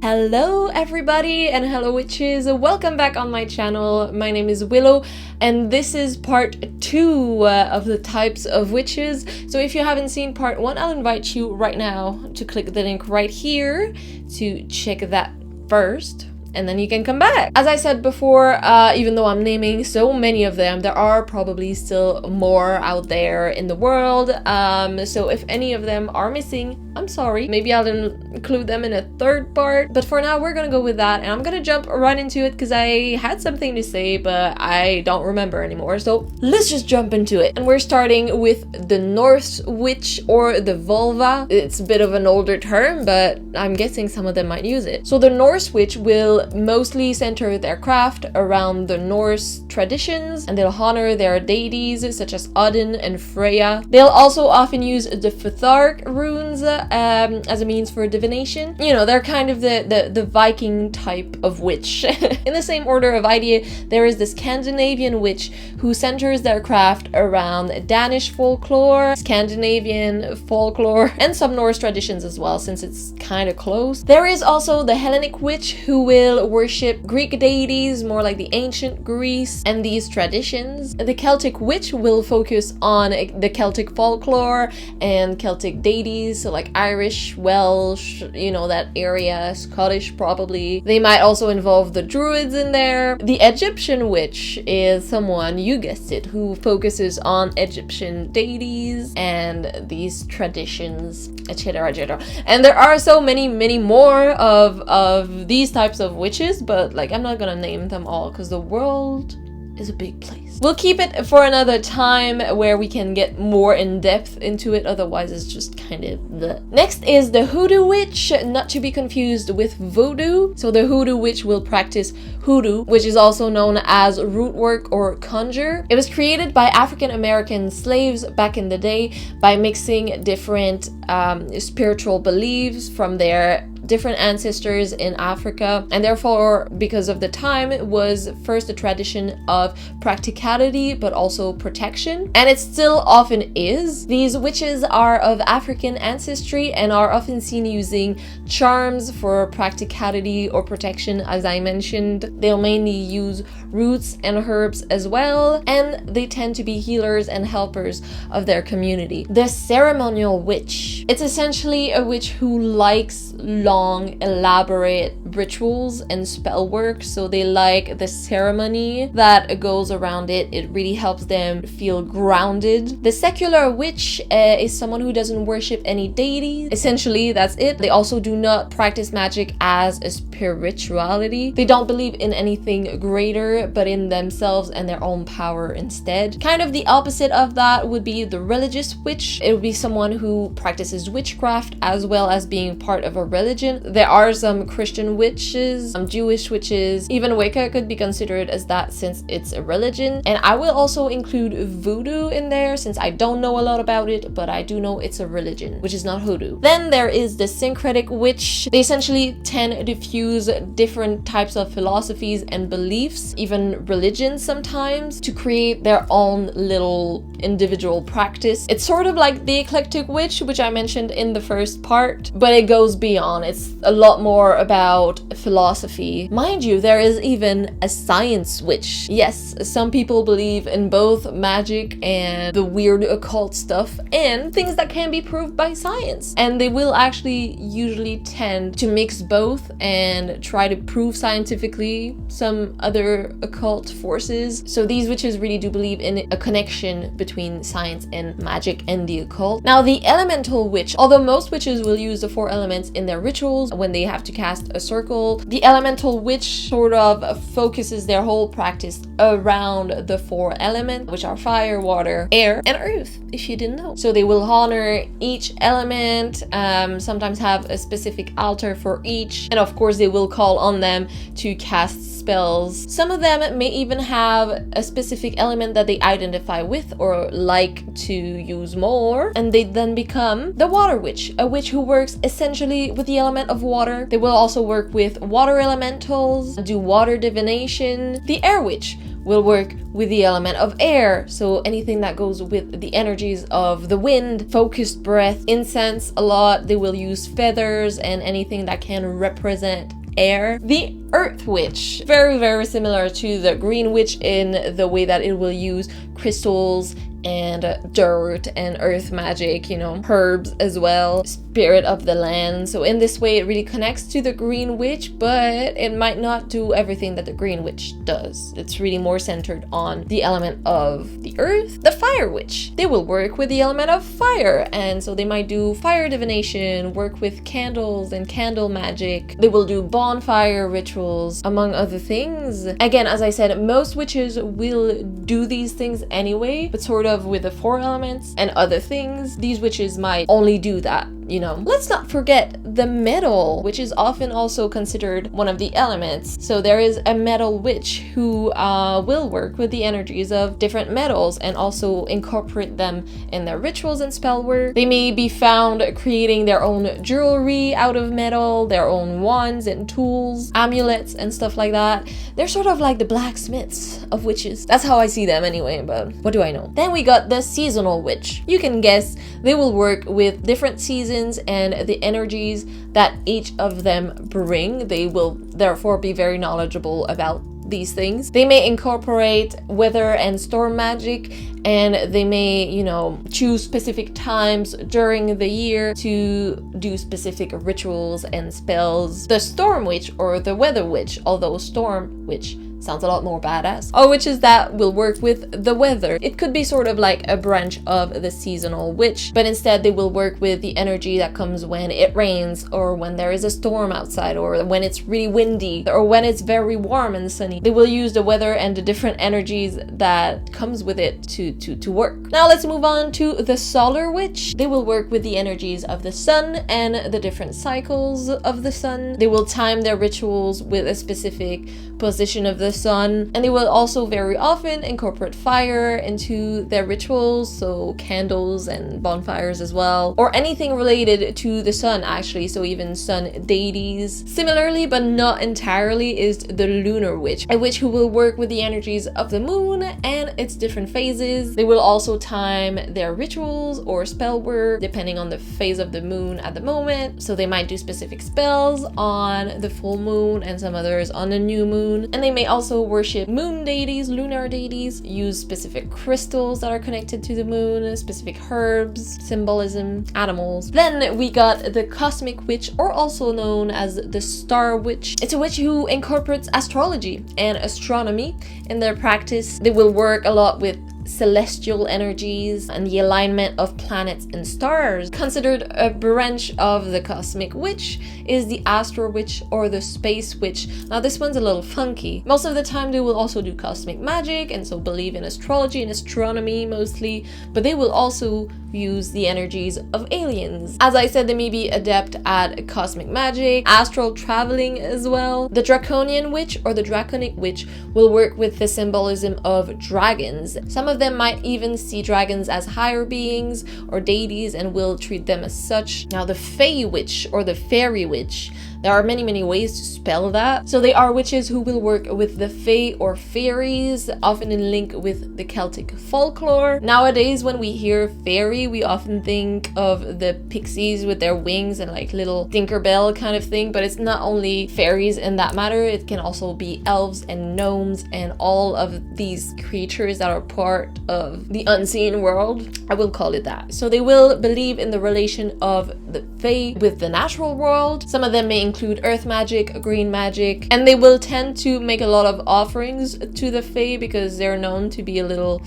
Hello everybody and hello witches, welcome back on my channel. My name is Willow and this is part 2 of the types of witches. So if you haven't seen part 1, I'll invite you right now to click the link right here to check that first. And then you can come back. As I said before, even though I'm naming so many of them, there are probably still more out there in the world. So if any of them are missing, I'm sorry. Maybe I'll include them in a third part. But for now, we're gonna go with that. And I'm gonna jump right into it because I had something to say, but I don't remember anymore. So let's just jump into it. And we're starting with the Norse witch or the vulva. It's a bit of an older term, but I'm guessing some of them might use it. So the Norse witch will mostly center their craft around the Norse traditions, and they'll honor their deities such as Odin and Freya. They'll also often use the Futhark runes as a means for divination. You know, they're kind of the Viking type of witch. In the same order of idea, there is the Scandinavian witch who centers their craft around Danish folklore, Scandinavian folklore, and some Norse traditions as well, since it's kind of close. There is also the Hellenic witch who will worship Greek deities, more like the ancient Greece and these traditions. The Celtic witch will focus on the Celtic folklore and Celtic deities, so like Irish, Welsh, you know, that area, Scottish probably. They might also involve the Druids in there. The Egyptian witch is someone, you guessed it, who focuses on Egyptian deities and these traditions, etc, etc. And there are so many more of these types of witches, but like I'm not gonna name them all because the world is a big place. We'll keep it for another time where we can get more in depth into it, otherwise it's just kind of bleh. Next is the Hoodoo witch, not to be confused with voodoo. So the Hoodoo witch will practice hoodoo, which is also known as root work or conjure. It was created by African American slaves back in the day by mixing different spiritual beliefs from their different ancestors in Africa, and therefore because of the time it was first a tradition of practicality but also protection, and it still often is. These witches are of African ancestry and are often seen using charms for practicality or protection. As I mentioned, they'll mainly use roots and herbs as well, and they tend to be healers and helpers of their community. The ceremonial witch, it's essentially a witch who likes long, elaborate rituals and spell work, so they like the ceremony that goes around it. It really helps them feel grounded. The secular witch is someone who doesn't worship any deities. Essentially, that's it. They also do not practice magic as a spirituality. They don't believe in anything greater, but in themselves and their own power instead. Kind of the opposite of that would be the religious witch. It would be someone who practices witchcraft as well as being part of a religion. There are some Christian witches, some Jewish witches, even Wicca could be considered as that since it's a religion. And I will also include voodoo in there since I don't know a lot about it, but I do know it's a religion, which is not hoodoo. Then there is the syncretic witch. They essentially tend to fuse different types of philosophies and beliefs, even religions sometimes, to create their own little individual practice. It's sort of like the eclectic witch, which I mentioned in the first part, but it goes beyond. It's a lot more about philosophy. Mind you, there is even a science witch. Yes, some people believe in both magic and the weird occult stuff and things that can be proved by science. And they will actually usually tend to mix both and try to prove scientifically some other occult forces. So these witches really do believe in a connection between science and magic and the occult. Now the elemental witch, although most witches will use the 4 elements in their rituals when they have to cast a circle, the elemental witch sort of focuses their whole practice around the 4 elements, which are fire, water, air, and earth, if you didn't know. So they will honor each element, sometimes have a specific altar for each, and of course they will call on them to cast spells. Some of them may even have a specific element that they identify with or like to use more, and they then become the water witch, a witch who works essentially with the element of water. They will also work with water elementals, do water divination. The air witch will work with the element of air, so anything that goes with the energies of the wind, focused breath, incense a lot. They will use feathers and anything that can represent air. The Earth Witch, very similar to the Green Witch in the way that it will use crystals and dirt and earth magic, you know, herbs as well, spirit of the land. So in this way it really connects to the Green Witch, but it might not do everything that the Green Witch does. It's really more centered on the element of the earth. The Fire Witch, they will work with the element of fire, and so they might do fire divination, work with candles and candle magic. They will do bonfire rituals, among other things. Again, as I said, most witches will do these things anyway, but sort of with the 4 elements and other things, these witches might only do that, you know. Let's not forget the metal, which is often also considered one of the elements. So there is a metal witch who will work with the energies of different metals and also incorporate them in their rituals and spell work. They may be found creating their own jewelry out of metal, their own wands and tools, amulets and stuff like that. They're sort of like the blacksmiths of witches. That's how I see them anyway, but what do I know? Then we got the seasonal witch. You can guess they will work with different seasons and the energies that each of them bring. They will therefore be very knowledgeable about these things. They may incorporate weather and storm magic, and they may, you know, choose specific times during the year to do specific rituals and spells. The Storm Witch or the Weather Witch, although Storm Witch sounds a lot more badass, or witches that will work with the weather. It could be sort of like a branch of the seasonal witch, but instead they will work with the energy that comes when it rains, or when there is a storm outside, or when it's really windy, or when it's very warm and sunny. They will use the weather and the different energies that comes with it to work. Now let's move on to the Solar Witch. They will work with the energies of the sun and the different cycles of the sun. They will time their rituals with a specific position of the sun, and they will also very often incorporate fire into their rituals, so candles and bonfires as well, or anything related to the sun actually, so even sun deities. Similarly, but not entirely, is the Lunar Witch, a witch who will work with the energies of the moon and its different phases. They will also time their rituals or spell work depending on the phase of the moon at the moment, so they might do specific spells on the full moon and some others on the new moon. And they may also worship moon deities, lunar deities, use specific crystals that are connected to the moon, specific herbs, symbolism, animals. Then we got the Cosmic Witch, or also known as the Star Witch. It's a witch who incorporates astrology and astronomy in their practice. They will work a lot with celestial energies and the alignment of planets and stars. Considered a branch of the Cosmic Witch is the Astro Witch or the Space Witch. Now this one's a little funky. Most of the time they will also do cosmic magic and so believe in astrology and astronomy mostly, but they will also use the energies of aliens. As I said, they may be adept at cosmic magic, astral traveling as well. The Draconian Witch or the Draconic Witch will work with the symbolism of dragons. Some of them might even see dragons as higher beings or deities and will treat them as such. Now the Fey Witch or the Fairy Witch, there are many ways to spell that. So they are witches who will work with the Fae or fairies, often in link with the Celtic folklore. Nowadays, when we hear fairy, we often think of the pixies with their wings and like little Tinkerbell kind of thing, but it's not only fairies in that matter. It can also be elves and gnomes and all of these creatures that are part of the unseen world. I will call it that. So they will believe in the relation of the Fae with the natural world. Some of them may include earth magic, green magic, and they will tend to make a lot of offerings to the Fae because they're known to be a little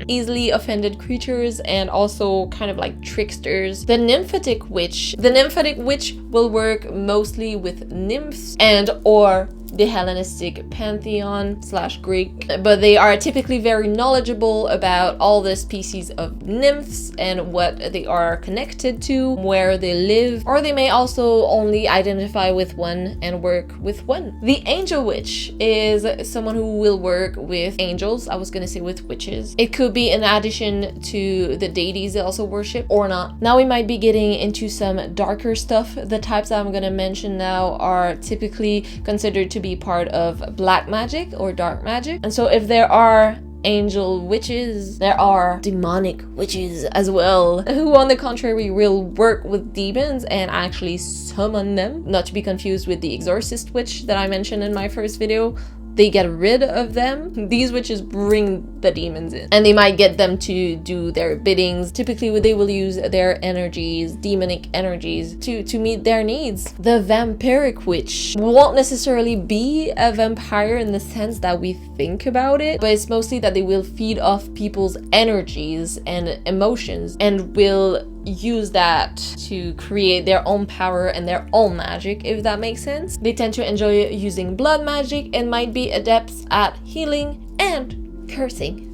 easily offended creatures and also kind of like tricksters. The Nymphatic Witch. The Nymphatic Witch will work mostly with nymphs and or the Hellenistic pantheon / Greek, but they are typically very knowledgeable about all the species of nymphs and what they are connected to, where they live, or they may also only identify with one and work with one. The Angel Witch is someone who will work with angels. I was gonna say with witches. It could be in addition to the deities they also worship or not. Now we might be getting into some darker stuff. The types I'm gonna mention now are typically considered to be part of black magic or dark magic. And so if there are angel witches. There are demonic witches as well, who on the contrary will work with demons and actually summon them. Not to be confused with the exorcist witch that I mentioned in my first video. They get rid of them. These witches bring the demons in, and they might get them to do their biddings. Typically, they will use their energies, demonic energies, to meet their needs. The vampiric witch won't necessarily be a vampire in the sense that we think about it, but it's mostly that they will feed off people's energies and emotions and will use that to create their own power and their own magic, if that makes sense. They tend to enjoy using blood magic and might be adepts at healing and cursing.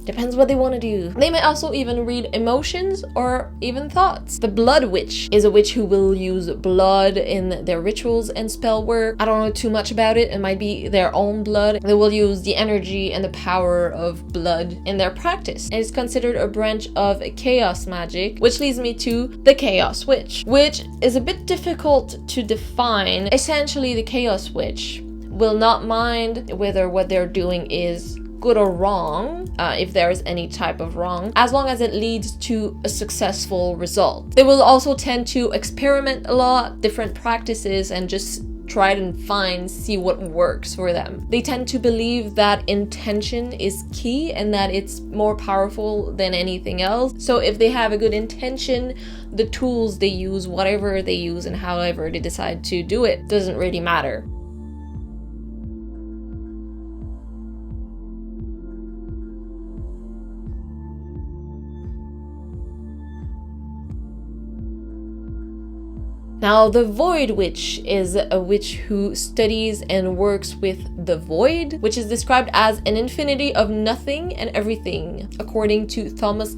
Depends what they want to do. They may also even read emotions or even thoughts. The blood witch is a witch who will use blood in their rituals and spell work. I don't know too much about it. It might be their own blood. They will use the energy and the power of blood in their practice. And it's considered a branch of chaos magic, which leads me to the chaos witch, which is a bit difficult to define. Essentially, the chaos witch will not mind whether what they're doing is good or wrong, if there is any type of wrong, as long as it leads to a successful result. They will also tend to experiment a lot, different practices, and just try and see what works for them. They tend to believe that intention is key and that it's more powerful than anything else. So if they have a good intention, the tools they use, whatever they use and however they decide to do it, doesn't really matter. Now, the Void Witch is a witch who studies and works with the void, which is described as an infinity of nothing and everything, according to Thomas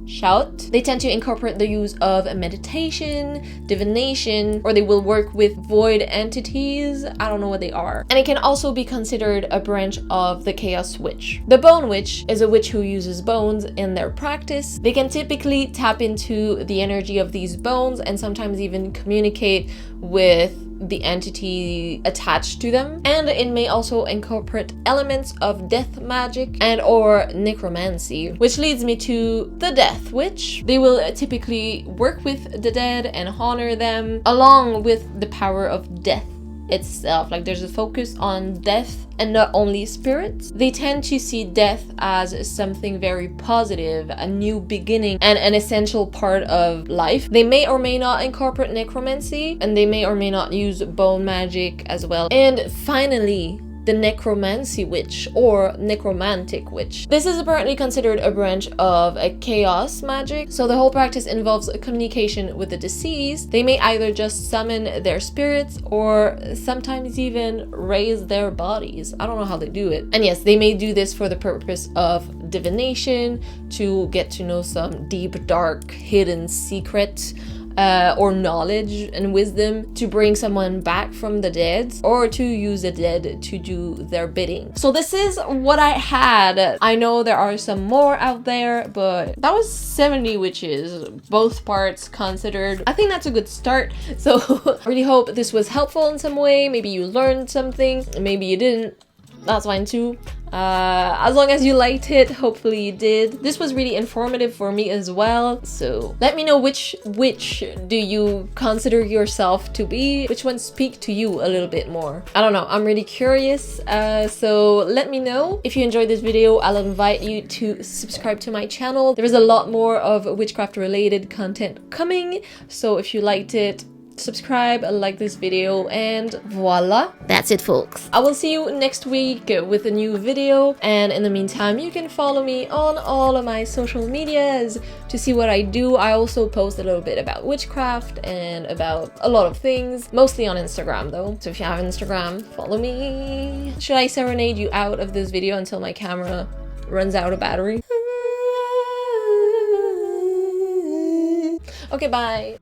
Shout. They tend to incorporate the use of meditation, divination, or they will work with void entities. I don't know what they are. And it can also be considered a branch of the Chaos Witch. The Bone Witch is a witch who uses bones in their practice. They can typically tap into the energy of these bones and sometimes even communicate with the entity attached to them, and it may also incorporate elements of death magic and or necromancy, which leads me to the Death Witch. They will typically work with the dead and honor them along with the power of death itself. Like, there's a focus on death and not only spirits. They tend to see death as something very positive, a new beginning, and an essential part of life. They may or may not incorporate necromancy, and they may or may not use bone magic as well. And finally, the Necromancy Witch or Necromantic Witch. This is apparently considered a branch of a chaos magic. So the whole practice involves a communication with the deceased. They may either just summon their spirits or sometimes even raise their bodies. I don't know how they do it. And yes, they may do this for the purpose of divination, to get to know some deep, dark, hidden secret, or knowledge and wisdom, to bring someone back from the dead, or to use the dead to do their bidding. So this is what I had. I know there are some more out there, but that was 70 witches, both parts considered. I think that's a good start. So I really hope this was helpful in some way. Maybe you learned something, maybe you didn't. That's fine too. As long as you liked it, hopefully you did. This was really informative for me as well. So let me know which do you consider yourself to be? Which ones speak to you a little bit more? I don't know. I'm really curious. So let me know. If you enjoyed this video, I'll invite you to subscribe to my channel. There is a lot more of witchcraft related content coming. So if you liked it, subscribe, like this video, and voila, that's it, folks. I will see you next week with a new video, and in the meantime you can follow me on all of my social medias to see what I do. I also post a little bit about witchcraft and about a lot of things, mostly on Instagram though, so if you have Instagram, follow me. Should I serenade you out of this video until my camera runs out of battery? Okay, bye.